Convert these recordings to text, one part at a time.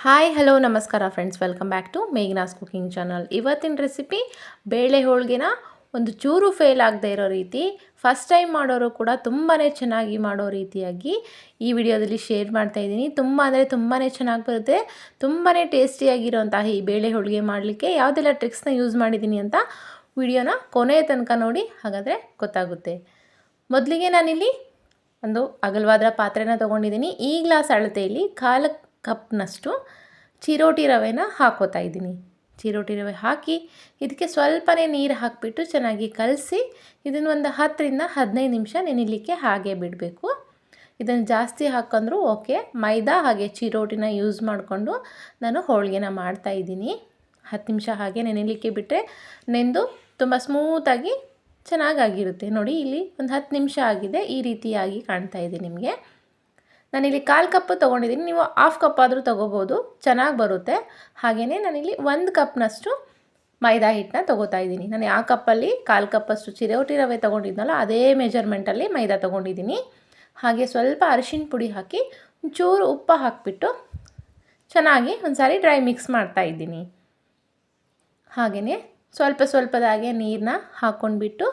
Hi hello ನಮಸ್ಕಾರ friends, welcome back to Meghna's cooking channel. ಇವತ್ತಿನ recipe ಬೇಳೆ ಹೋಳಿಗೆನ ಒಂದು ಚೂರು ಫೇಲ್ ಆಗದೆ ಇರೋ ರೀತಿ, ಫಸ್ಟ್ ಟೈಮ್ ಮಾಡೋರು ಕೂಡ ತುಂಬಾ ಚೆನ್ನಾಗಿ ಮಾಡೋ ರೀತಿಯಾಗಿ ಈ ವಿಡಿಯೋದಲ್ಲಿ ಶೇರ್ ಮಾಡ್ತಾ ಇದ್ದೀನಿ. ತುಂಬ ಅಂದರೆ ತುಂಬಾ ಚೆನ್ನಾಗಿ ಬರುತ್ತೆ. ತುಂಬಾ ಟೇಸ್ಟಿಯಾಗಿರೋಂತಹ ಈ ಬೇಳೆ ಹೋಳಿಗೆ ಮಾಡಲಿಕ್ಕೆ ಯಾವುದೆಲ್ಲ ಟ್ರಿಕ್ಸ್ನ ಯೂಸ್ ಮಾಡಿದ್ದೀನಿ ಅಂತ ವಿಡಿಯೋನ ಕೊನೆಯ ತನಕ ನೋಡಿ, ಹಾಗಾದರೆ ಗೊತ್ತಾಗುತ್ತೆ. ಮೊದಲಿಗೆ ನಾನಿಲ್ಲಿ ಒಂದು ಅಗಲವಾದ ಪಾತ್ರೆನ ತೊಗೊಂಡಿದ್ದೀನಿ. ಈ ಗ್ಲಾಸ್ ಅಳತೆಯಲ್ಲಿ 1/4 ಕಪ್ನಷ್ಟು ಚಿರೋಟಿ ರವೆನ ಹಾಕೋತಾ ಇದ್ದೀನಿ. ಚಿರೋಟಿ ರವೆ ಹಾಕಿ ಇದಕ್ಕೆ ಸ್ವಲ್ಪನೇ ನೀರು ಹಾಕಿಬಿಟ್ಟು ಚೆನ್ನಾಗಿ ಕಲಸಿ ಇದನ್ನು ಒಂದು 10ರಿಂದ 15 ನಿಮಿಷ ನೆನೆಯಲಿಕ್ಕೆ ಹಾಗೆ ಬಿಡಬೇಕು. ಇದನ್ನು ಜಾಸ್ತಿ ಹಾಕೊಂಡ್ರೂ ಓಕೆ. ಮೈದಾ ಹಾಗೆ ಚಿರೋಟಿನ ಯೂಸ್ ಮಾಡಿಕೊಂಡು ನಾನು ಹೋಳಿಗೆನ ಮಾಡ್ತಾಯಿದ್ದೀನಿ. 10 ನಿಮಿಷ ಹಾಗೆ ನೆನೆಯಲಿಕ್ಕೆ ಬಿಟ್ಟರೆ ನೆಂದು ತುಂಬ ಸ್ಮೂತಾಗಿ ಚೆನ್ನಾಗಾಗಿರುತ್ತೆ. ನೋಡಿ, ಇಲ್ಲಿ ಒಂದು 10 ನಿಮಿಷ ಆಗಿದೆ. ಈ ರೀತಿಯಾಗಿ ಕಾಣ್ತಾ ಇದೆ ನಿಮಗೆ. ನಾನಿಲ್ಲಿ 1/4 ಕಪ್ ತೊಗೊಂಡಿದ್ದೀನಿ. ನೀವು 1/2 ಕಪ್ ಆದರೂ ತೊಗೋಬೋದು, ಚೆನ್ನಾಗಿ ಬರುತ್ತೆ. ಹಾಗೆಯೇ ನಾನಿಲ್ಲಿ 1 ಕಪ್ನಷ್ಟು ಮೈದಾ ಹಿಟ್ಟನ್ನ ತೊಗೋತಾ ಇದ್ದೀನಿ. ನಾನು ಆ ಕಪ್ಪಲ್ಲಿ 1/4 ಕಪ್ಪಷ್ಟು ಚಿರೋಟಿ ರವೆ ತೊಗೊಂಡಿದ್ನಲ್ಲ, ಅದೇ ಮೆಜರ್ಮೆಂಟಲ್ಲಿ ಮೈದಾ ತೊಗೊಂಡಿದ್ದೀನಿ. ಹಾಗೆ ಸ್ವಲ್ಪ ಅರಿಶಿಣ ಪುಡಿ ಹಾಕಿ ಒಂಚೂರು ಉಪ್ಪು ಹಾಕಿಬಿಟ್ಟು ಚೆನ್ನಾಗಿ ಒಂದು ಸಾರಿ ಡ್ರೈ ಮಿಕ್ಸ್ ಮಾಡ್ತಾಯಿದ್ದೀನಿ. ಹಾಗೆಯೇ ಸ್ವಲ್ಪದಾಗೆ ನೀರನ್ನ ಹಾಕ್ಕೊಂಡ್ಬಿಟ್ಟು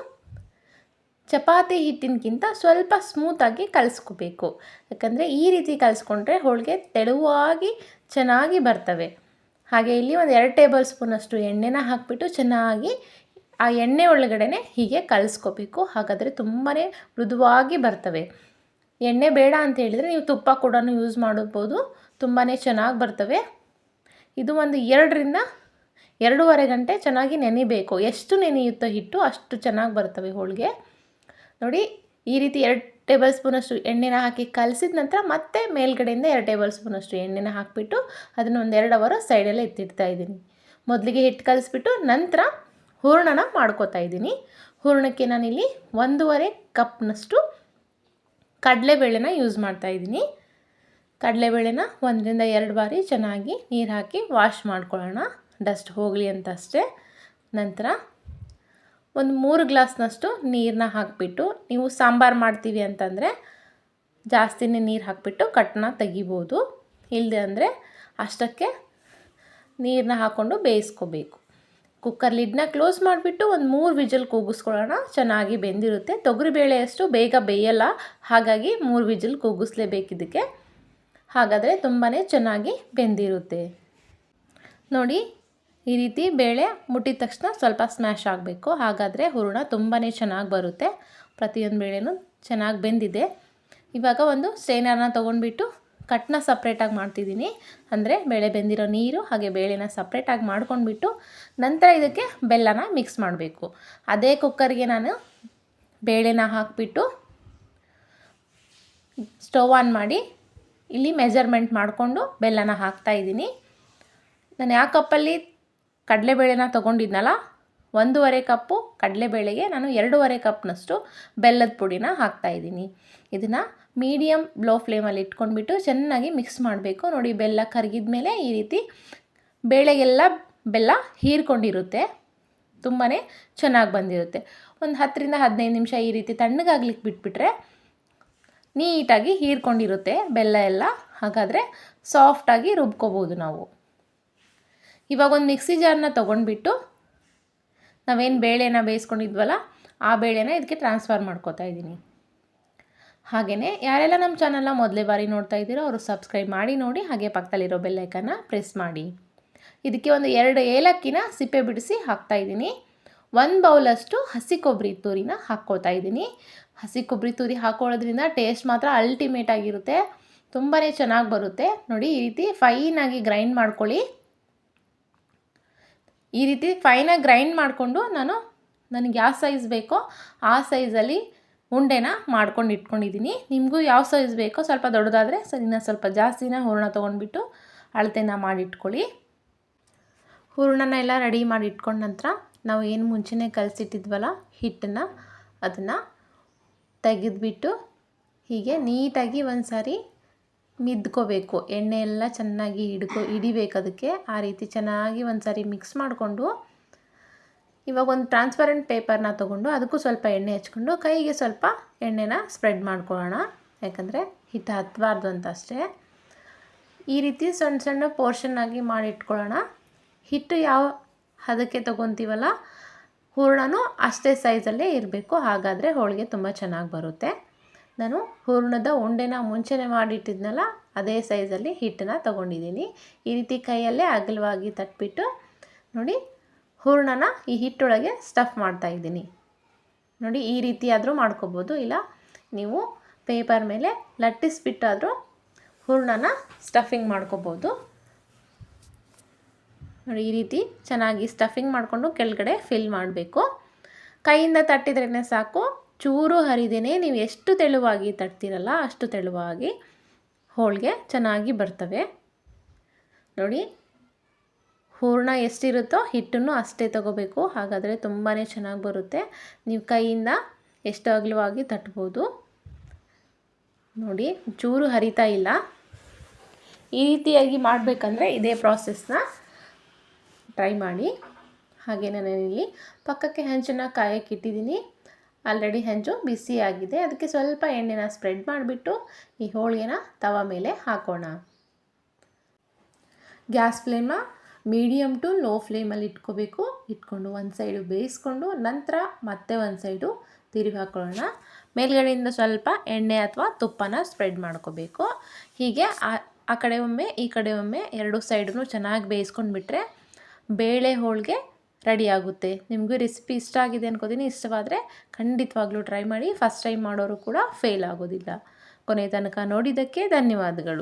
ಚಪಾತಿ ಹಿಟ್ಟಿನಕ್ಕಿಂತ ಸ್ವಲ್ಪ ಸ್ಮೂತಾಗಿ ಕಲಿಸ್ಕೋಬೇಕು. ಯಾಕಂದರೆ ಈ ರೀತಿ ಕಲಿಸ್ಕೊಂಡ್ರೆ ಹೋಳಿಗೆ ತೆಳುವಾಗಿ ಚೆನ್ನಾಗಿ ಬರ್ತವೆ. ಹಾಗೆ ಇಲ್ಲಿ ಒಂದು 2 ಟೇಬಲ್ ಸ್ಪೂನಷ್ಟು ಎಣ್ಣೆನ ಹಾಕಿಬಿಟ್ಟು ಚೆನ್ನಾಗಿ ಆ ಎಣ್ಣೆ ಒಳಗಡೆ ಹೀಗೆ ಕಲಿಸ್ಕೋಬೇಕು. ಹಾಗಾದರೆ ತುಂಬಾ ಮೃದುವಾಗಿ ಬರ್ತವೆ. ಎಣ್ಣೆ ಬೇಡ ಅಂತ ಹೇಳಿದರೆ ನೀವು ತುಪ್ಪ ಕೂಡ ಯೂಸ್ ಮಾಡ್ಬೋದು, ತುಂಬಾ ಚೆನ್ನಾಗಿ ಬರ್ತವೆ. ಇದು ಒಂದು 2ರಿಂದ 2.5 ಗಂಟೆ ಚೆನ್ನಾಗಿ ನೆನೆಯಬೇಕು. ಎಷ್ಟು ನೆನೆಯುತ್ತೋ ಹಿಟ್ಟು ಅಷ್ಟು ಚೆನ್ನಾಗಿ ಬರ್ತವೆ ಹೋಳಿಗೆ. ನೋಡಿ, ಈ ರೀತಿ 2 ಟೇಬಲ್ ಸ್ಪೂನಷ್ಟು ಎಣ್ಣೆನ ಹಾಕಿ ಕಲಸಿದ ನಂತರ ಮತ್ತೆ ಮೇಲ್ಗಡೆಯಿಂದ 2 ಟೇಬಲ್ ಸ್ಪೂನಷ್ಟು ಎಣ್ಣೆನ ಹಾಕಿಬಿಟ್ಟು ಅದನ್ನು ಒಂದು 2 ಅವರ್ ಸೈಡಲ್ಲೇ ಎತ್ತಿಡ್ತಾ ಇದ್ದೀನಿ. ಮೊದಲಿಗೆ ಹಿಟ್ಟು ಕಲಿಸ್ಬಿಟ್ಟು ನಂತರ ಹೂರಣನ ಮಾಡ್ಕೋತಾ ಇದ್ದೀನಿ. ಹೂರಣಕ್ಕೆ ನಾನಿಲ್ಲಿ 1.5 ಕಪ್ನಷ್ಟು ಕಡಲೆಬೇಳೆನ ಯೂಸ್ ಮಾಡ್ತಾಯಿದ್ದೀನಿ. ಕಡಲೆಬೇಳೆನ 1ರಿಂದ 2 ಬಾರಿ ಚೆನ್ನಾಗಿ ನೀರು ಹಾಕಿ ವಾಶ್ ಮಾಡ್ಕೊಳ್ಳೋಣ, ಡಸ್ಟ್ ಹೋಗಲಿ ಅಂತ ಅಷ್ಟೇ. ನಂತರ ಒಂದು 3 ಗ್ಲಾಸ್ನಷ್ಟು ನೀರನ್ನ ಹಾಕಿಬಿಟ್ಟು, ನೀವು ಸಾಂಬಾರು ಮಾಡ್ತೀವಿ ಅಂತಂದರೆ ಜಾಸ್ತಿನೇ ನೀರು ಹಾಕಿಬಿಟ್ಟು ಕಟ್ಟನ್ನ ತೆಗಿಬೋದು. ಇಲ್ಲದೆ ಅಂದರೆ ಅಷ್ಟಕ್ಕೆ ನೀರನ್ನ ಹಾಕ್ಕೊಂಡು ಬೇಯಿಸ್ಕೋಬೇಕು. ಕುಕ್ಕರ್ ಲಿಡ್ನ ಕ್ಲೋಸ್ ಮಾಡಿಬಿಟ್ಟು ಒಂದು 3 ವಿಜಲ್ ಕೂಗಿಸ್ಕೊಳ್ಳೋಣ. ಚೆನ್ನಾಗಿ ಬೆಂದಿರುತ್ತೆ. ತೊಗರಿಬೇಳೆಯಷ್ಟು ಬೇಗ ಬೇಯಲ್ಲ, ಹಾಗಾಗಿ 3 ವಿಜಲ್ ಕೂಗಿಸ್ಲೇಬೇಕಿದ್ದಕ್ಕೆ. ಹಾಗಾದರೆ ತುಂಬಾ ಚೆನ್ನಾಗಿ ಬೆಂದಿರುತ್ತೆ. ನೋಡಿ, ಈ ರೀತಿ ಬೇಳೆ ಮುಟ್ಟಿದ ತಕ್ಷಣ ಸ್ವಲ್ಪ ಸ್ಮ್ಯಾಶ್ ಆಗಬೇಕು. ಹಾಗಾದರೆ ಹೂರಣ ತುಂಬಾ ಚೆನ್ನಾಗಿ ಬರುತ್ತೆ. ಪ್ರತಿಯೊಂದು ಬೇಳೆನೂ ಚೆನ್ನಾಗಿ ಬೆಂದಿದೆ. ಇವಾಗ ಒಂದು ಸ್ಟ್ರೈನರ್ನ ತೊಗೊಂಡ್ಬಿಟ್ಟು ಕಟ್ಟನ್ನ ಸಪ್ರೇಟಾಗಿ ಮಾಡ್ತಿದ್ದೀನಿ. ಅಂದರೆ ಬೇಳೆ ಬೆಂದಿರೋ ನೀರು ಹಾಗೆ ಬೇಳೆನ ಸಪ್ರೇಟಾಗಿ ಮಾಡ್ಕೊಂಡ್ಬಿಟ್ಟು ನಂತರ ಇದಕ್ಕೆ ಬೆಲ್ಲನ ಮಿಕ್ಸ್ ಮಾಡಬೇಕು. ಅದೇ ಕುಕ್ಕರ್ಗೆ ನಾನು ಬೇಳೆನ ಹಾಕಿಬಿಟ್ಟು ಸ್ಟವ್ ಆನ್ ಮಾಡಿ ಇಲ್ಲಿ ಮೆಜರ್ಮೆಂಟ್ ಮಾಡಿಕೊಂಡು ಬೆಲ್ಲನ ಹಾಕ್ತಾಯಿದ್ದೀನಿ. ನಾನು ಯಾವ ಕಪ್ಪಲ್ಲಿ ಕಡಲೆಬೇಳೆನ ತೊಗೊಂಡಿದ್ನಲ್ಲ, 1.5 ಕಪ್ಪು ಕಡಲೆಬೇಳೆಗೆ ನಾನು 2.5 ಕಪ್ನಷ್ಟು ಬೆಲ್ಲದ ಪುಡಿನ ಹಾಕ್ತಾಯಿದ್ದೀನಿ. ಇದನ್ನು ಮೀಡಿಯಮ್ ಲೋ ಫ್ಲೇಮಲ್ಲಿ ಇಟ್ಕೊಂಡ್ಬಿಟ್ಟು ಚೆನ್ನಾಗಿ ಮಿಕ್ಸ್ ಮಾಡಬೇಕು. ನೋಡಿ, ಬೆಲ್ಲ ಕರಗಿದ ಮೇಲೆ ಈ ರೀತಿ ಬೇಳೆಗೆಲ್ಲ ಬೆಲ್ಲ ಹೀರ್ಕೊಂಡಿರುತ್ತೆ, ತುಂಬಾ ಚೆನ್ನಾಗಿ ಬಂದಿರುತ್ತೆ. ಒಂದು 10ರಿಂದ 15 ನಿಮಿಷ ಈ ರೀತಿ ತಣ್ಣಗಾಗ್ಲಿಕ್ಕೆ ಬಿಟ್ಬಿಟ್ರೆ ನೀಟಾಗಿ ಹೀರ್ಕೊಂಡಿರುತ್ತೆ ಬೆಲ್ಲ ಎಲ್ಲ. ಹಾಗಾದರೆ ಸಾಫ್ಟಾಗಿ ರುಬ್ಕೋಬೋದು ನಾವು. ಇವಾಗ ಒಂದು ಮಿಕ್ಸಿ ಜಾರನ್ನ ತೊಗೊಂಡ್ಬಿಟ್ಟು ನಾವೇನು ಬೇಳೆನ ಬೇಯಿಸ್ಕೊಂಡಿದ್ವಲ್ಲ, ಆ ಬೇಳೆನ ಇದಕ್ಕೆ ಟ್ರಾನ್ಸ್ಫರ್ ಮಾಡ್ಕೋತಾ ಇದ್ದೀನಿ. ಹಾಗೆಯೇ ಯಾರೆಲ್ಲ ನಮ್ಮ ಚಾನಲ್ನ ಮೊದಲೇ ಬಾರಿ ನೋಡ್ತಾ ಇದ್ದೀರೋ ಅವರು ಸಬ್ಸ್ಕ್ರೈಬ್ ಮಾಡಿ ನೋಡಿ, ಹಾಗೆ ಪಕ್ಕದಲ್ಲಿರೋ ಬೆಲ್ ಐಕನ್ನ ಪ್ರೆಸ್ ಮಾಡಿ. ಇದಕ್ಕೆ ಒಂದು 2 ಏಲಕ್ಕಿನ ಸಿಪ್ಪೆ ಬಿಡಿಸಿ ಹಾಕ್ತಾಯಿದ್ದೀನಿ. 1 ಬೌಲಷ್ಟು ಹಸಿ ಕೊಬ್ಬರಿ ತುರಿನ ಹಾಕ್ಕೋತಾ ಇದ್ದೀನಿ. ಹಸಿ ಕೊಬ್ಬರಿ ತುರಿ ಹಾಕೊಳ್ಳೋದ್ರಿಂದ ಟೇಸ್ಟ್ ಮಾತ್ರ ಅಲ್ಟಿಮೇಟ್ ಆಗಿರುತ್ತೆ, ತುಂಬಾ ಚೆನ್ನಾಗಿ ಬರುತ್ತೆ. ನೋಡಿ, ಈ ರೀತಿ ಫೈನಾಗಿ ಗ್ರೈಂಡ್ ಮಾಡ್ಕೊಳ್ಳಿ. ಈ ರೀತಿ ಫೈನಾಗಿ ಗ್ರೈಂಡ್ ಮಾಡಿಕೊಂಡು ನನಗೆ ಯಾವ ಸೈಜ್ ಬೇಕೋ ಆ ಸೈಜಲ್ಲಿ ಉಂಡೆನ ಮಾಡ್ಕೊಂಡು ಇಟ್ಕೊಂಡಿದ್ದೀನಿ. ನಿಮಗೂ ಯಾವ ಸೈಜ್ ಬೇಕೋ, ಸ್ವಲ್ಪ ದೊಡ್ಡದಾದರೆ ಸರಿನಾ ಸ್ವಲ್ಪ ಜಾಸ್ತಿನ ಹೂರಣ ತೊಗೊಂಡ್ಬಿಟ್ಟು ಅಳತೆನ ಮಾಡಿಟ್ಕೊಳ್ಳಿ. ಹೂರಣನ ಎಲ್ಲ ರೆಡಿ ಮಾಡಿ ಇಟ್ಕೊಂಡ ನಂತರ ನಾವು ಏನು ಮುಂಚೆನೇ ಕಲಸಿಟ್ಟಿದ್ವಲ್ಲ ಹಿಟ್ಟನ್ನು, ಅದನ್ನು ತೆಗೆದುಬಿಟ್ಟು ಹೀಗೆ ನೀಟಾಗಿ ಒಂದು ಸಾರಿ ಮಿದ್ಕೋಬೇಕು. ಎಣ್ಣೆ ಎಲ್ಲ ಚೆನ್ನಾಗಿ ಹಿಡಿಬೇಕು ಅದಕ್ಕೆ. ಆ ರೀತಿ ಚೆನ್ನಾಗಿ ಒಂದು ಸಾರಿ ಮಿಕ್ಸ್ ಮಾಡಿಕೊಂಡು ಇವಾಗ ಒಂದು ಟ್ರಾನ್ಸ್ಪರೆಂಟ್ ಪೇಪರ್ನ ತೊಗೊಂಡು ಅದಕ್ಕೂ ಸ್ವಲ್ಪ ಎಣ್ಣೆ ಹಚ್ಕೊಂಡು ಕೈಗೆ ಸ್ವಲ್ಪ ಎಣ್ಣೆನ ಸ್ಪ್ರೆಡ್ ಮಾಡ್ಕೊಳ್ಳೋಣ. ಯಾಕಂದರೆ ಹಿಟ್ಟು ಹತ್ತಬಾರ್ದು ಅಂತ ಅಷ್ಟೇ. ಈ ರೀತಿ ಸಣ್ಣ ಸಣ್ಣ ಪೋರ್ಷನ್ನಾಗಿ ಮಾಡಿಟ್ಕೊಳ್ಳೋಣ. ಹಿಟ್ಟು ಯಾವ ಹದಕ್ಕೆ ತೊಗೊತೀವಲ್ಲ ಹೂರಣನೂ ಅಷ್ಟೇ ಸೈಜಲ್ಲೇ ಇರಬೇಕು, ಹಾಗಾದರೆ ಹೋಳಿಗೆ ತುಂಬ ಚೆನ್ನಾಗಿ ಬರುತ್ತೆ. ನಾನು ಹೂರಣದ ಉಂಡೆನ ಮುಂಚೆನೇ ಮಾಡಿಟ್ಟಿದ್ನಲ್ಲ ಅದೇ ಸೈಜಲ್ಲಿ ಹಿಟ್ಟನ್ನು ತೊಗೊಂಡಿದ್ದೀನಿ. ಈ ರೀತಿ ಕೈಯಲ್ಲೇ ಅಗಲವಾಗಿ ತಟ್ಬಿಟ್ಟು ನೋಡಿ ಹೂರಣನ ಈ ಹಿಟ್ಟೊಳಗೆ ಸ್ಟಫ್ ಮಾಡ್ತಾಯಿದ್ದೀನಿ. ನೋಡಿ ಈ ರೀತಿ ಆದರೂ ಮಾಡ್ಕೋಬೋದು, ಇಲ್ಲ ನೀವು ಪೇಪರ್ ಮೇಲೆ ಲಟ್ಟಿಸ್ಬಿಟ್ಟಾದರೂ ಹೂರಣನ ಸ್ಟಫಿಂಗ್ ಮಾಡ್ಕೋಬೋದು. ನೋಡಿ ಈ ರೀತಿ ಚೆನ್ನಾಗಿ ಸ್ಟಫಿಂಗ್ ಮಾಡಿಕೊಂಡು ಕೆಳಗಡೆ ಫಿಲ್ ಮಾಡಬೇಕು. ಕೈಯಿಂದ ತಟ್ಟಿದ್ರೇ ಸಾಕು, ಚೂರು ಹರಿದೇನೆ ನೀವು ಎಷ್ಟು ತೆಳುವಾಗಿ ತಟ್ತೀರಲ್ಲ ಅಷ್ಟು ತೆಳುವಾಗಿ ಹೋಳಿಗೆ ಚೆನ್ನಾಗಿ ಬರ್ತವೆ. ನೋಡಿ ಹೂರಣ ಎಷ್ಟಿರುತ್ತೋ ಹಿಟ್ಟನ್ನು ಅಷ್ಟೇ ತಗೋಬೇಕು, ಹಾಗಾದರೆ ತುಂಬಾ ಚೆನ್ನಾಗಿ ಬರುತ್ತೆ. ನೀವು ಕೈಯಿಂದ ಎಷ್ಟು ಅಗಲವಾಗಿ ತಟ್ಬೋದು. ನೋಡಿ ಚೂರು ಹರಿತಾ ಇಲ್ಲ. ಈ ರೀತಿಯಾಗಿ ಮಾಡಬೇಕಂದ್ರೆ ಇದೇ ಪ್ರಾಸೆಸ್ನ ಟ್ರೈ ಮಾಡಿ. ಹಾಗೆ ನಾನಿಲ್ಲಿ ಪಕ್ಕಕ್ಕೆ ಹೆಂಚನ್ನು ಕಾಯಕ್ಕೆ ಇಟ್ಟಿದ್ದೀನಿ. ಆಲ್ರೆಡಿ ಹೆಂಚು ಬಿಸಿ ಆಗಿದೆ, ಅದಕ್ಕೆ ಸ್ವಲ್ಪ ಎಣ್ಣೆನ ಸ್ಪ್ರೆಡ್ ಮಾಡಿಬಿಟ್ಟು ಈ ಹೋಳಿಗೆನ ತವ ಮೇಲೆ ಹಾಕೋಣ. ಗ್ಯಾಸ್ ಫ್ಲೇಮ್ನ ಮೀಡಿಯಮ್ ಟು ಲೋ ಫ್ಲೇಮಲ್ಲಿ ಇಟ್ಕೋಬೇಕು. ಇಟ್ಕೊಂಡು ಒಂದು ಸೈಡು ಬೇಯಿಸ್ಕೊಂಡು ನಂತರ ಮತ್ತೆ ಒಂದು ಸೈಡು ತಿರುಗಿ ಹಾಕೊಳ್ಳೋಣ. ಮೇಲ್ಗಡೆಯಿಂದ ಸ್ವಲ್ಪ ಎಣ್ಣೆ ಅಥವಾ ತುಪ್ಪನ ಸ್ಪ್ರೆಡ್ ಮಾಡ್ಕೋಬೇಕು. ಹೀಗೆ ಆ ಕಡೆ ಒಮ್ಮೆ ಈ ಕಡೆ ಒಮ್ಮೆ ಎರಡು ಸೈಡೂ ಚೆನ್ನಾಗಿ ಬೇಯಿಸ್ಕೊಂಡು ಬಿಟ್ಟರೆ ಬೇಳೆ ಹೋಳಿಗೆ ರೆಡಿ ಆಗುತ್ತೆ. ನಿಮಗೂ ರೆಸಿಪಿ ಇಷ್ಟ ಆಗಿದೆ ಅನ್ಕೋತೀನಿ. ಇಷ್ಟವಾದರೆ ಖಂಡಿತವಾಗ್ಲೂ ಟ್ರೈ ಮಾಡಿ. ಫಸ್ಟ್ ಟೈಮ್ ಮಾಡೋರು ಕೂಡ ಫೇಲ್ ಆಗೋದಿಲ್ಲ. ಕೊನೆ ತನಕ ನೋಡಿದ್ದಕ್ಕೆ ಧನ್ಯವಾದಗಳು.